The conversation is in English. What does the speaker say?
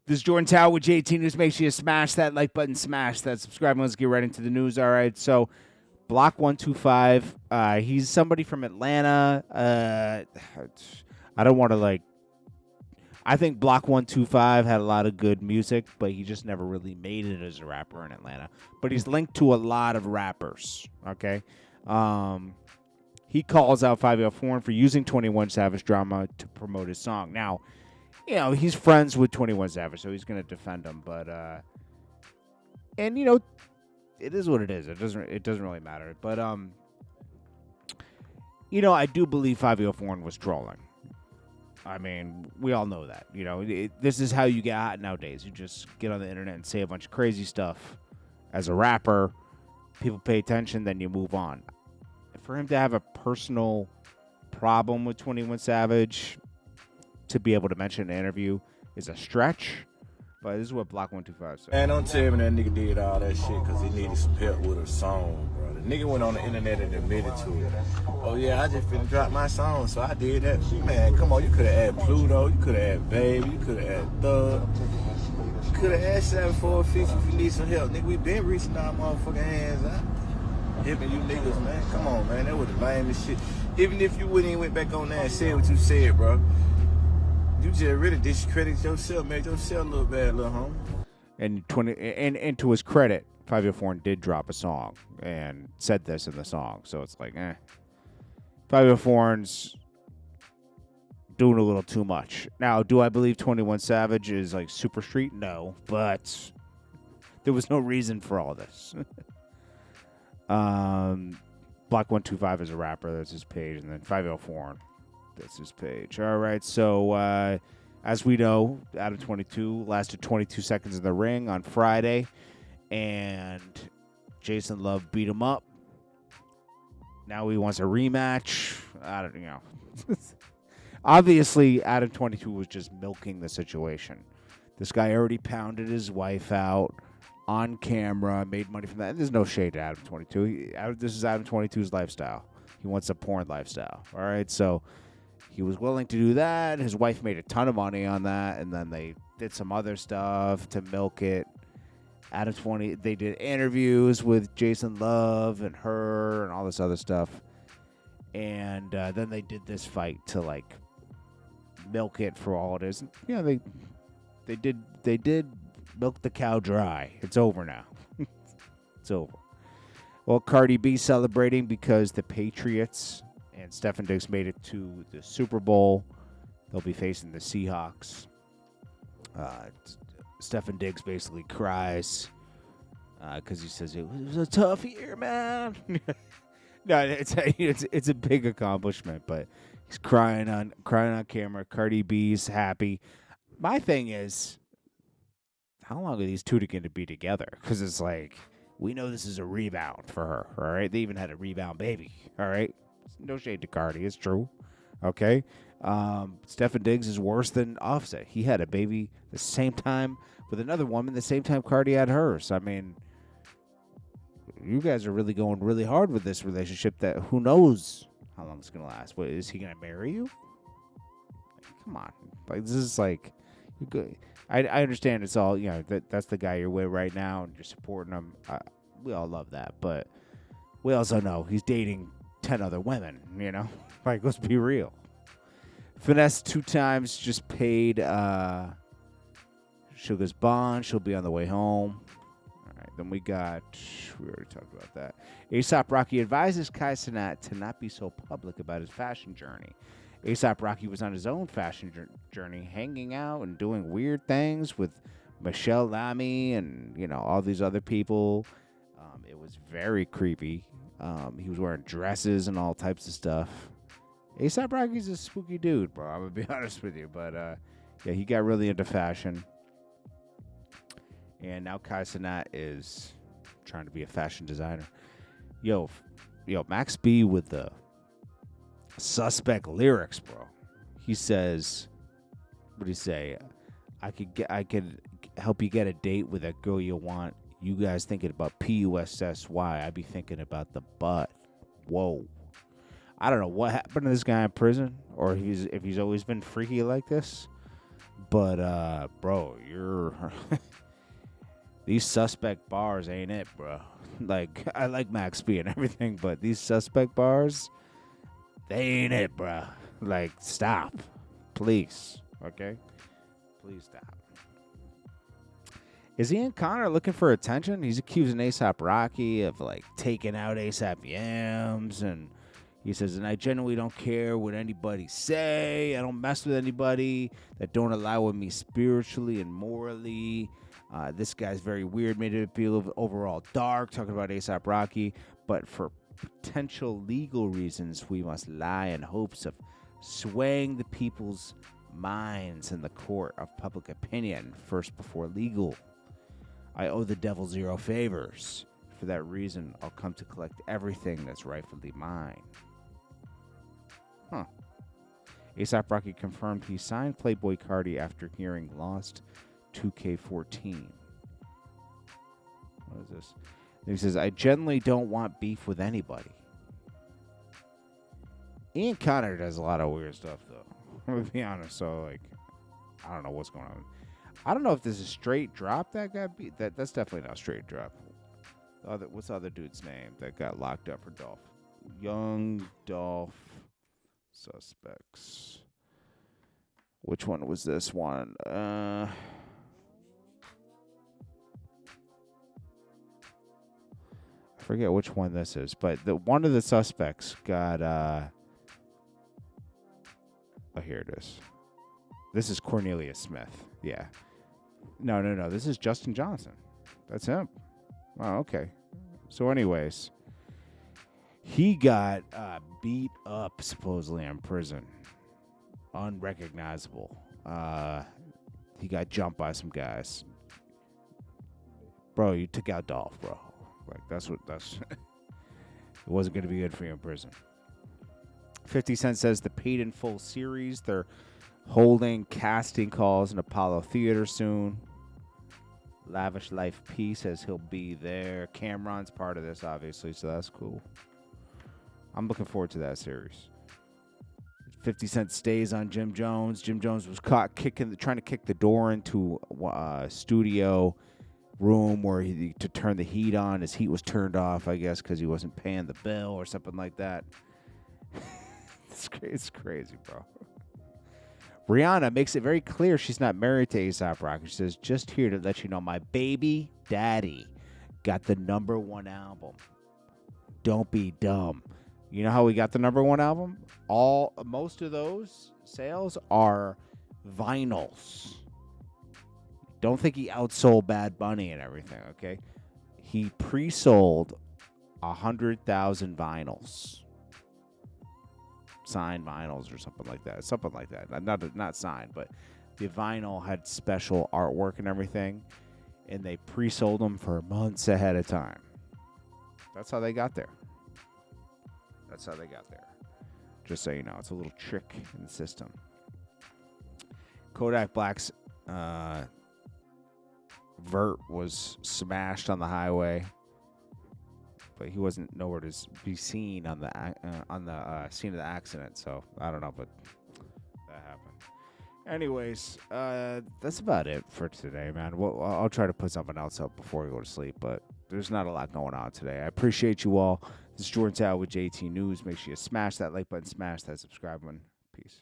This is Jordan Tower with JT News. Make sure you smash that like button, smash that subscribe. Let's get right into the news. All right, so Block 125. He's somebody from Atlanta. I don't want to I think Block 125 had a lot of good music, but he just never really made it as a rapper in Atlanta. But he's linked to a lot of rappers. Okay, he calls out Fivio Foreign for using 21 Savage drama to promote his song. Now, he's friends with 21 Savage, so he's going to defend him. But, and it is what it is. It doesn't really matter. But, I do believe Fivio Foreign was trolling. I mean, we all know that. This is how you get hot nowadays. You just get on the internet and say a bunch of crazy stuff. As a rapper, people pay attention, then you move on. For him to have a personal problem with 21 Savage to be able to mention in an interview is a stretch, but this is what Block 125 said. Man, don't tell me that nigga did all that shit because he needed some help with a song, bro. The nigga went on the internet and admitted to it. Oh yeah, I just finna drop my song, so I did that. Man, come on, you could have had Pluto, you could have had Baby, you could have had Thug, you could have had 7450 if you need some help. Nigga, we been reaching our motherfucking hands out. Helping you niggas, man. Come on, man, that was the lamest shit. Even if you wouldn't even went back on there and said what you said, bro. You just really discredit yourself, make yourself look bad, little homie. And to his credit, Fivio Foreign did drop a song and said this in the song, so it's like, Fivio Foreign's doing a little too much. Now, do I believe 21 Savage is like super street? No, but there was no reason for all this. Block 125 is a rapper. That's his page, and then Fivio Foreign. That's his page. All right, so as we know, Adam 22 lasted 22 seconds in the ring on Friday, and Jason Love beat him up. Now he wants a rematch. I don't know. Obviously, Adam 22 was just milking the situation. This guy already pounded his wife out on camera, made money from that. There's no shade to Adam 22. This is Adam 22's lifestyle. He wants a porn lifestyle. All right, so he was willing to do that. His wife made a ton of money on that, and then they did some other stuff to milk it. Adam 20, they did interviews with Jason Love and her and all this other stuff. And then they did this fight to milk it for all it is. They did milk the cow dry. It's over now. It's over. Well, Cardi B celebrating because the Patriots and Stefan Diggs made it to the Super Bowl. They'll be facing the Seahawks. Stefan Diggs basically cries because he says it was a tough year, man. No, it's a big accomplishment, but he's crying on camera. Cardi B's happy. My thing is, how long are these two going to be together? Because it's like, we know this is a rebound for her, all right? They even had a rebound baby, all right? No shade to Cardi, it's true, okay? Stefan Diggs is worse than Offset. He had a baby the same time with another woman, the same time Cardi had hers. I mean, you guys are really going really hard with this relationship that who knows how long it's going to last. What, is he going to marry you? Come on. This is you're good. I understand it's all, that's the guy you're with right now and you're supporting him. We all love that, but we also know he's dating 10 other women, let's be real. Finesse 2 times just paid Sugar's bond. She'll be on the way home. All right, then we already talked about that. A$AP Rocky advises Kai Cenat to not be so public about his fashion journey. A$AP Rocky was on his own fashion journey, hanging out and doing weird things with Michelle Lamy and, all these other people. It was very creepy. He was wearing dresses and all types of stuff. A$AP Rocky's a spooky dude, bro. I'm going to be honest with you. But, he got really into fashion. And now Kai Cenat is trying to be a fashion designer. Yo, Max B with the suspect lyrics, bro. He says, what do you say? I could help you get a date with that girl you want. You guys thinking about PUSSY. I be thinking about the butt. Whoa. I don't know what happened to this guy in prison or if he's always been freaky like this. But, bro, you're these suspect bars ain't it, bro. Like, I like Max B and everything, but these suspect bars, they ain't it, bro. Like, stop. Please. Okay? Please stop. Is Ian Connor looking for attention? He's accusing A$AP Rocky of, like, taking out A$AP Yams, and he says, and I genuinely don't care what anybody say. I don't mess with anybody that don't align with me spiritually and morally. This guy's very weird, made it feel overall dark, talking about A$AP Rocky. But for potential legal reasons, we must lie in hopes of swaying the people's minds in the court of public opinion, first before legal. I owe the devil 0 favors. For that reason, I'll come to collect everything that's rightfully mine. Huh. A$AP Rocky confirmed he signed Playboy Cardi after hearing Lost 2K14. What is this? And he says, I generally don't want beef with anybody. Ian Connor does a lot of weird stuff, though. I'm going to be honest. So, like, I don't know what's going on. I don't know if this is straight drop that got beat. That's definitely not straight drop. What's the other dude's name that got locked up for Dolph? Young Dolph suspects. Which one was this one? I forget which one this is, but one of the suspects got oh, here it is. This is Cornelius Smith. Yeah. No. This is Justin Johnson. That's him. Oh, okay. So anyways, he got beat up supposedly in prison. Unrecognizable. He got jumped by some guys. Bro, you took out Dolph, bro. Like, that's it wasn't going to be good for you in prison. 50 Cent says the paid in full series, they're holding casting calls in Apollo Theater soon. Lavish Life P says he'll be there. Cameron's part of this, obviously, so that's cool. I'm looking forward to that series. 50 Cent stays on Jim Jones. Jim Jones was caught trying to kick the door into a studio room where to turn the heat on. His heat was turned off, I guess, because he wasn't paying the bill or something like that. It's crazy, bro. Rihanna makes it very clear she's not married to A$AP Rocky. She says, just here to let you know, my baby daddy got the #1 album. Don't be dumb. You know how we got the #1 album? Most of those sales are vinyls. Don't think he outsold Bad Bunny and everything, okay? He pre-sold 100,000 vinyls. Signed vinyls or something like that. Something like that. Not signed, but the vinyl had special artwork and everything, and they pre-sold them for months ahead of time. That's how they got there. Just so you know, it's a little trick in the system. Kodak Black's vert was smashed on the highway, but he wasn't nowhere to be seen on the scene of the accident. So I don't know, but that happened. Anyways, that's about it for today, man. I'll try to put something else up before we go to sleep, but there's not a lot going on today. I appreciate you all. This is Jordan Tower with JT News. Make sure you smash that like button, smash that subscribe button. Peace.